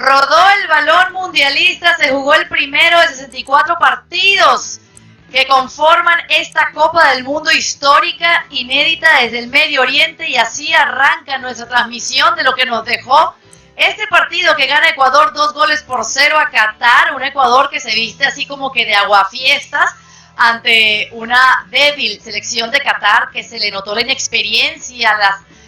Rodó el balón mundialista, se jugó el primero de 64 partidos que conforman esta Copa del Mundo histórica, inédita desde el Medio Oriente, y así arranca nuestra transmisión de lo que nos dejó este partido que gana Ecuador 2-0 a Qatar, un Ecuador que se viste así como que de aguafiestas ante una débil selección de Qatar, que se le notó la inexperiencia,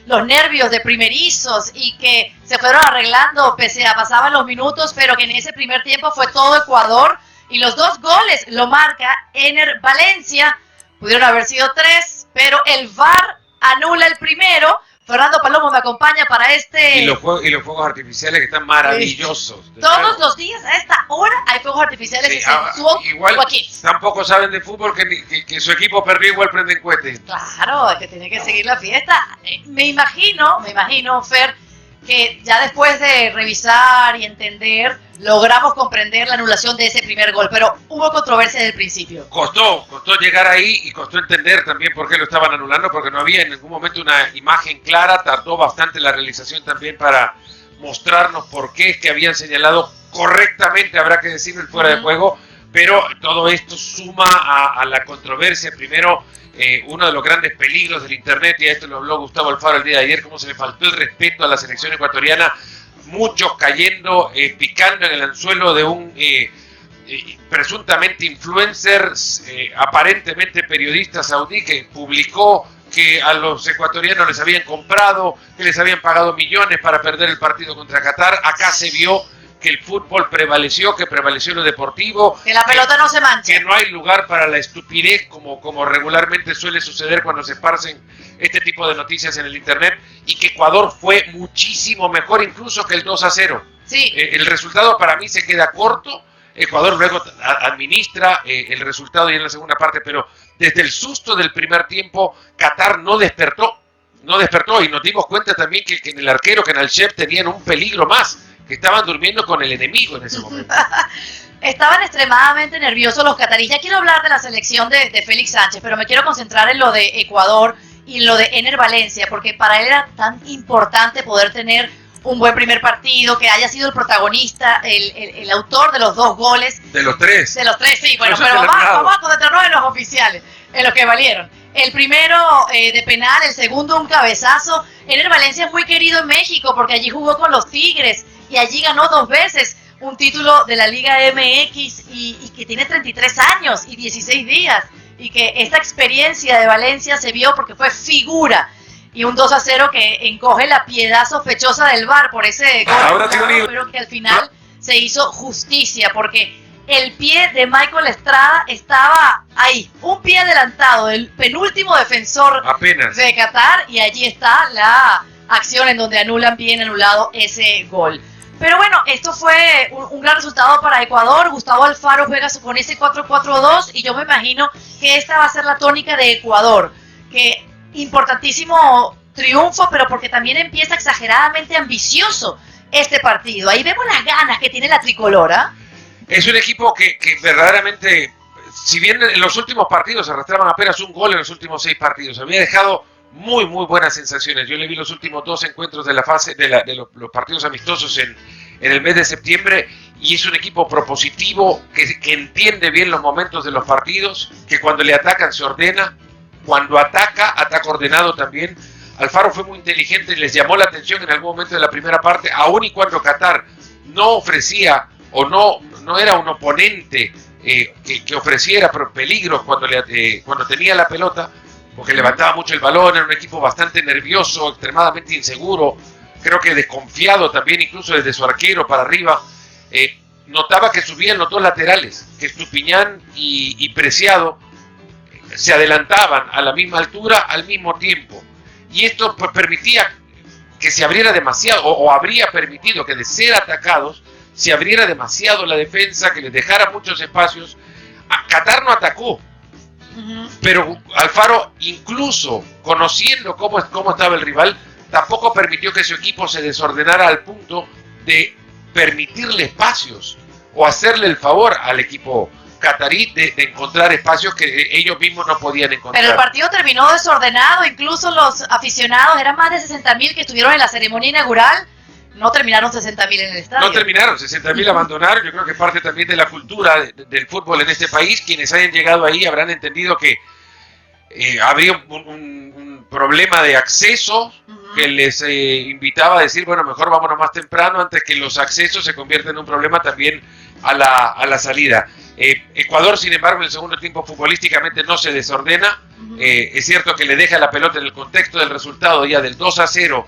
los nervios de primerizos, y que se fueron arreglando pese a pasaban los minutos, pero que en ese primer tiempo fue todo Ecuador, y los 2 goles lo marca Ener Valencia. Pudieron haber sido 3, pero el VAR anula el primero. Fernando Palomo me acompaña para este... Y los fuegos artificiales que están maravillosos. Todos los días a esta hora hay fuegos artificiales, sí, y se igual Joaquín. Tampoco saben de fútbol que su equipo perdió, igual prenden cohetes. Claro, es que tiene que seguir la fiesta. Me imagino, Fer, que ya después de revisar y entender, logramos comprender la anulación de ese primer gol, pero hubo controversia desde el principio. Costó llegar ahí, y costó entender también por qué lo estaban anulando, porque no había en ningún momento una imagen clara. Tardó bastante la realización también para mostrarnos por qué es que habían señalado correctamente, habrá que decirlo, el fuera de juego, pero todo esto suma a la controversia. Primero, uno de los grandes peligros del internet, y a esto lo habló Gustavo Alfaro el día de ayer, cómo se le faltó el respeto a la selección ecuatoriana, muchos cayendo, picando en el anzuelo de un presuntamente influencer, aparentemente periodista saudí, que publicó que a los ecuatorianos les habían comprado, que les habían pagado millones para perder el partido contra Qatar. Acá se vio que el fútbol prevaleció, que prevaleció lo deportivo, que la pelota no se mancha, que no hay lugar para la estupidez como regularmente suele suceder cuando se esparcen este tipo de noticias en el internet, y que Ecuador fue muchísimo mejor incluso que el 2-0. Sí. El resultado para mí se queda corto. Ecuador luego administra el resultado y en la segunda parte, pero desde el susto del primer tiempo Qatar no despertó, y nos dimos cuenta también que en el arquero, que en el chef, tenían un peligro más, que estaban durmiendo con el enemigo en ese momento. Estaban extremadamente nerviosos los cataríes. Ya quiero hablar de la selección de Félix Sánchez, pero me quiero concentrar en lo de Ecuador y lo de Ener Valencia, porque para él era tan importante poder tener un buen primer partido, que haya sido el protagonista, el autor de los 2 goles. De los 3. De los 3, sí. Bueno, pero vamos a concentrarnos en los oficiales, en los que valieron. El primero de penal, el segundo un cabezazo. Ener Valencia es muy querido en México porque allí jugó con los Tigres y allí ganó 2 veces un título de la Liga MX, y que tiene 33 años y 16 días, y que esta experiencia de Valencia se vio porque fue figura, y un 2-0 que encoge la piedad sospechosa del VAR por ese gol, pero que al final se hizo justicia, porque el pie de Michael Estrada estaba ahí, un pie adelantado, el penúltimo defensor apenas de Qatar, y allí está la acción en donde anulan, bien anulado ese gol. Pero bueno, esto fue un gran resultado para Ecuador. Gustavo Alfaro juega con ese 4-4-2, y yo me imagino que esta va a ser la tónica de Ecuador, que importantísimo triunfo, pero porque también empieza exageradamente ambicioso este partido. Ahí vemos las ganas que tiene la tricolora. Es un equipo que verdaderamente, si bien en los últimos partidos arrastraban apenas un gol en los últimos 6 partidos, había dejado muy buenas sensaciones. Yo le vi los últimos 2 encuentros de la fase de los partidos amistosos en el mes de septiembre, y es un equipo propositivo que entiende bien los momentos de los partidos, que cuando le atacan se ordena, cuando ataca ordenado también. Alfaro fue muy inteligente y les llamó la atención en algún momento de la primera parte, aun y cuando Qatar no ofrecía o no era un oponente que ofreciera peligros cuando tenía la pelota, porque levantaba mucho el balón. Era un equipo bastante nervioso, extremadamente inseguro, creo que desconfiado también, incluso desde su arquero para arriba. Notaba que subían los 2 laterales, que Estupiñán y Preciado se adelantaban a la misma altura al mismo tiempo, y esto pues permitía que se abriera demasiado, o habría permitido que de ser atacados se abriera demasiado la defensa, que les dejara muchos espacios. Qatar no atacó, pero Alfaro, incluso conociendo cómo estaba el rival, tampoco permitió que su equipo se desordenara al punto de permitirle espacios o hacerle el favor al equipo catarí de encontrar espacios que ellos mismos no podían encontrar. Pero el partido terminó desordenado, incluso los aficionados, eran más de 60.000 que estuvieron en la ceremonia inaugural no terminaron 60.000 en el estadio. No terminaron, 60.000 abandonaron. Yo creo que parte también de la cultura del fútbol en este país. Quienes hayan llegado ahí habrán entendido que habría un problema de acceso que les invitaba a decir, bueno, mejor vámonos más temprano antes que los accesos se conviertan en un problema también a la salida. Ecuador, sin embargo, en el segundo tiempo futbolísticamente no se desordena. Es cierto que le deja la pelota en el contexto del resultado ya del 2-0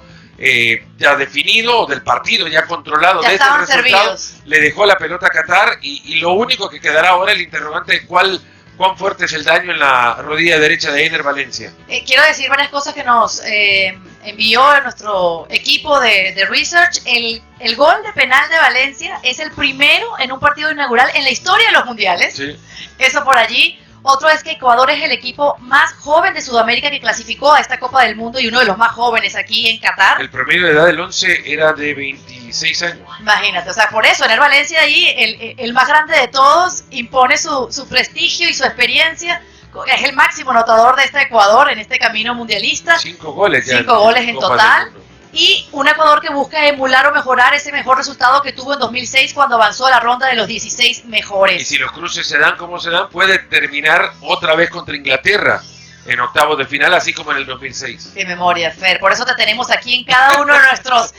ya definido, del partido ya controlado, ya desde el resultado, servidos. Le dejó la pelota a Qatar y lo único que quedará ahora es el interrogante de cuán fuerte es el daño en la rodilla derecha de Ener Valencia. Quiero decir varias cosas que nos envió nuestro equipo de research. El gol de penal de Valencia es el primero en un partido inaugural en la historia de los mundiales. Sí. Eso por allí. Otro es que Ecuador es el equipo más joven de Sudamérica que clasificó a esta Copa del Mundo y uno de los más jóvenes aquí en Qatar. El promedio de edad del 11 era de 26 años. Imagínate, o sea, por eso Ener Valencia ahí, el más grande de todos, impone su prestigio y su experiencia. Es el máximo anotador de este Ecuador en este camino mundialista. 5 goles ya. 5 goles en total. Y un Ecuador que busca emular o mejorar ese mejor resultado que tuvo en 2006 cuando avanzó a la ronda de los 16 mejores. Y si los cruces se dan como se dan, puede terminar otra vez contra Inglaterra en octavos de final, así como en el 2006. Qué memoria, Fer. Por eso te tenemos aquí en cada uno de nuestros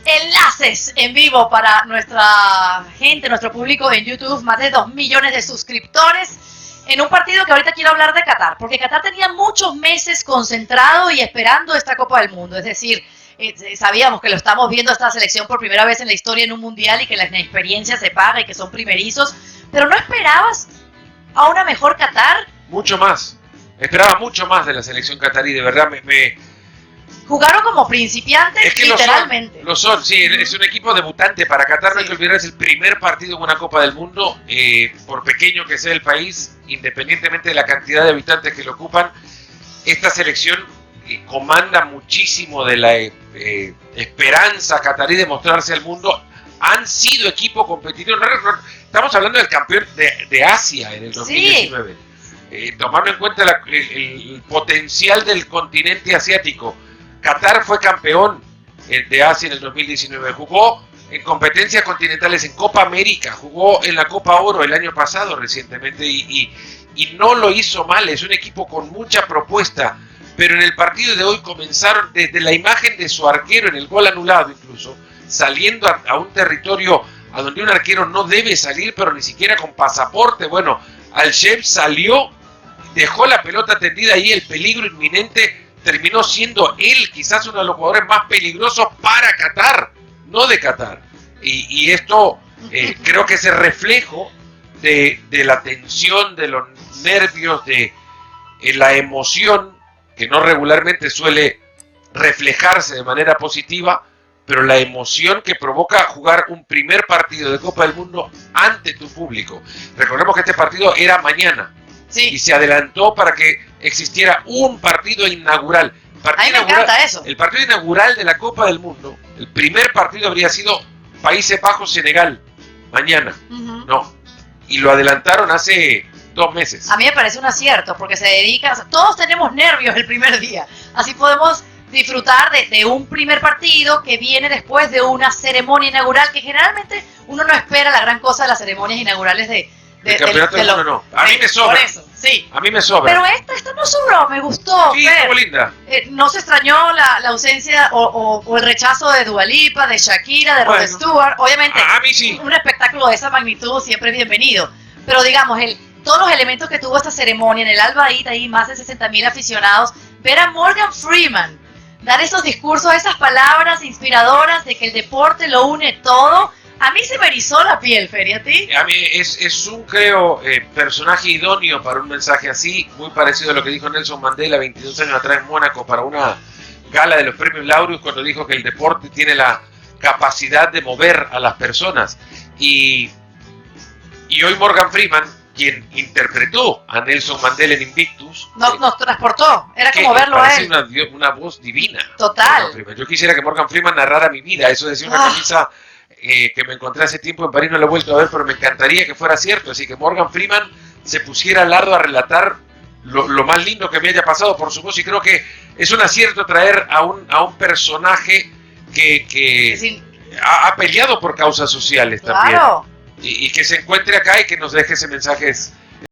enlaces en vivo para nuestra gente, nuestro público en YouTube, más de 2 millones de suscriptores. En un partido que ahorita quiero hablar de Qatar, porque Qatar tenía muchos meses concentrado y esperando esta Copa del Mundo. Es decir, sabíamos que lo estamos viendo esta selección por primera vez en la historia en un mundial y que la experiencia se paga y que son primerizos, pero ¿no esperabas a una mejor Qatar? Mucho más. Esperaba mucho más de la selección catarí, de verdad Jugaron como principiantes, es que literalmente. Lo son, sí, es un equipo debutante para Qatar, no hay que olvidar, es el primer partido en una Copa del Mundo, por pequeño que sea el país, independientemente de la cantidad de habitantes que lo ocupan, esta selección comanda muchísimo de la esperanza catarí de mostrarse al mundo. Han sido equipo competitivo, estamos hablando del campeón de Asia en el 2019. Sí. Tomando en cuenta el potencial del continente asiático, Qatar fue campeón de Asia en el 2019, jugó en competencias continentales, en Copa América, jugó en la Copa Oro el año pasado recientemente y no lo hizo mal. Es un equipo con mucha propuesta, pero en el partido de hoy comenzaron desde la imagen de su arquero en el gol anulado, incluso saliendo a un territorio a donde un arquero no debe salir, pero ni siquiera con pasaporte. Bueno, Al-Sheikh salió, dejó la pelota tendida ahí, el peligro inminente terminó siendo él quizás uno de los jugadores más peligrosos para Qatar, no de Qatar. Y esto creo que es el reflejo de la tensión, de los nervios, de la emoción, que no regularmente suele reflejarse de manera positiva, pero la emoción que provoca jugar un primer partido de Copa del Mundo ante tu público. Recordemos que este partido era mañana. Sí. Y se adelantó para que existiera un partido inaugural. A mí me encanta eso. El partido inaugural de la Copa del Mundo, el primer partido habría sido Países Bajos-Senegal, mañana. No. Y lo adelantaron hace 2 meses. A mí me parece un acierto, porque se dedica... O sea, todos tenemos nervios el primer día. Así podemos disfrutar de un primer partido que viene después de una ceremonia inaugural, que generalmente uno no espera la gran cosa de las ceremonias inaugurales el campeonato del mundo no. A mí me sobra. Por eso, sí. A mí me sobra. Pero esta no sobró, me gustó. Sí, estuvo linda. No se extrañó la ausencia o el rechazo de Dua Lipa, de Shakira, de Rod Stewart. Obviamente, a mí sí. Un espectáculo de esa magnitud siempre es bienvenido. Pero digamos, todos los elementos que tuvo esta ceremonia, en el Al Bayt, ahí más de 60.000 aficionados, ver a Morgan Freeman dar esos discursos, esas palabras inspiradoras de que el deporte lo une todo. A mí se me erizó la piel, Feri, ¿a ti? A mí es un, creo, personaje idóneo para un mensaje así, muy parecido a lo que dijo Nelson Mandela 22 años atrás en Mónaco para una gala de los premios Laureus, cuando dijo que el deporte tiene la capacidad de mover a las personas. Y hoy Morgan Freeman, quien interpretó a Nelson Mandela en Invictus, nos transportó, era como verlo a él. Una voz divina. Total. Yo quisiera que Morgan Freeman narrara mi vida, eso decía una camisa... que me encontré hace tiempo en París, no lo he vuelto a ver, pero me encantaría que fuera cierto. Así que Morgan Freeman se pusiera al lado a relatar lo más lindo que me haya pasado, por supuesto, y creo que es un acierto traer a un personaje que peleado por causas sociales también. Claro. Y que se encuentre acá y que nos deje ese mensaje